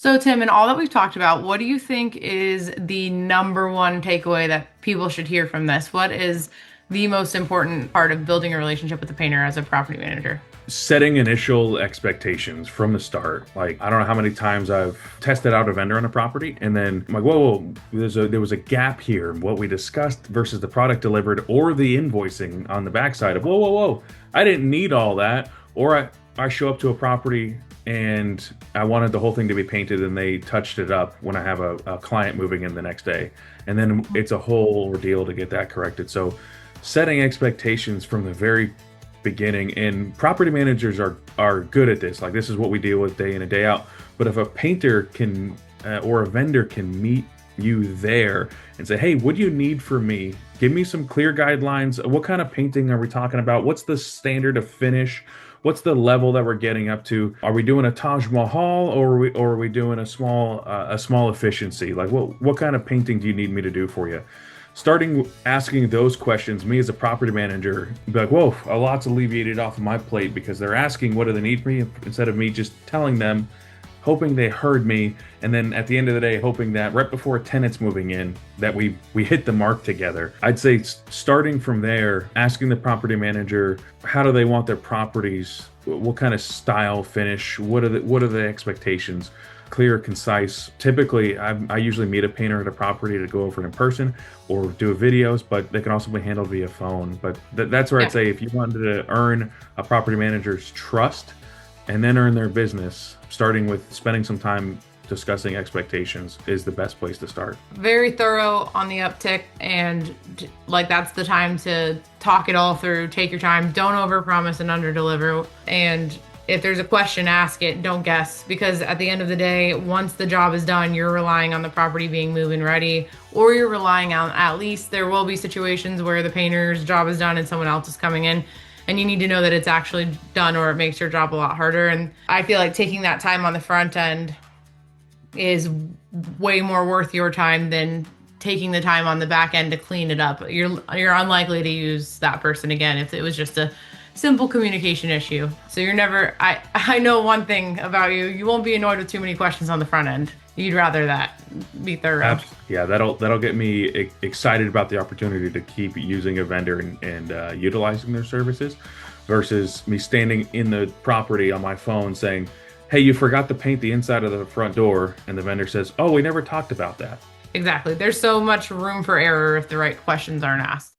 So, Tim, in all that we've talked about, what do you think is the number one takeaway that people should hear from this? What is the most important part of building a relationship with the painter as a property manager? Setting initial expectations from the start. Like, I don't know how many times I've tested out a vendor on a property and then I'm like, whoa, there was a gap here in what we discussed versus the product delivered or the invoicing on the backside of whoa. I didn't need all that. Or I show up to a property and I wanted the whole thing to be painted and they touched it up when I have a client moving in the next day. And then it's a whole ordeal to get that corrected. So setting expectations from the very beginning, and property managers are good at this. Like, this is what we deal with day in and day out. But if a painter can or a vendor can meet you there and say, hey, what do you need for me? Give me some clear guidelines. What kind of painting are we talking about? What's the standard of finish? What's the level that we're getting up to? Are we doing a Taj Mahal, or are we doing a small efficiency? Like, what kind of painting do you need me to do for you? Starting asking those questions, me as a property manager, be like, whoa, a lot's alleviated off of my plate, because they're asking what do they need from me instead of me just telling them, hoping they heard me, and then at the end of the day, hoping that right before a tenant's moving in, that we hit the mark together. I'd say starting from there, asking the property manager, how do they want their properties? What kind of style, finish? What are the expectations? Clear, concise. Typically, I usually meet a painter at a property to go over it in person or do videos, but they can also be handled via phone. But that's where I'd say, if you wanted to earn a property manager's trust and then earn their business, starting with spending some time discussing expectations is the best place to start. Very thorough on the uptick, and like, that's the time to talk it all through. Take your time. Don't overpromise and underdeliver. And if there's a question, ask it. Don't guess, because at the end of the day, once the job is done, you're relying on the property being move-in ready, or you're relying on, at least there will be situations where the painter's job is done and someone else is coming in, and you need to know that it's actually done, or it makes your job a lot harder. And I feel like taking that time on the front end is way more worth your time than taking the time on the back end to clean it up. You're unlikely to use that person again if it was just a simple communication issue. So you're never, I know one thing about you: you won't be annoyed with too many questions on the front end. You'd rather that be thorough. Yeah, that'll get me excited about the opportunity to keep using a vendor and utilizing their services, versus me standing in the property on my phone saying, hey, you forgot to paint the inside of the front door, and the vendor says, oh, we never talked about that. Exactly. There's so much room for error if the right questions aren't asked.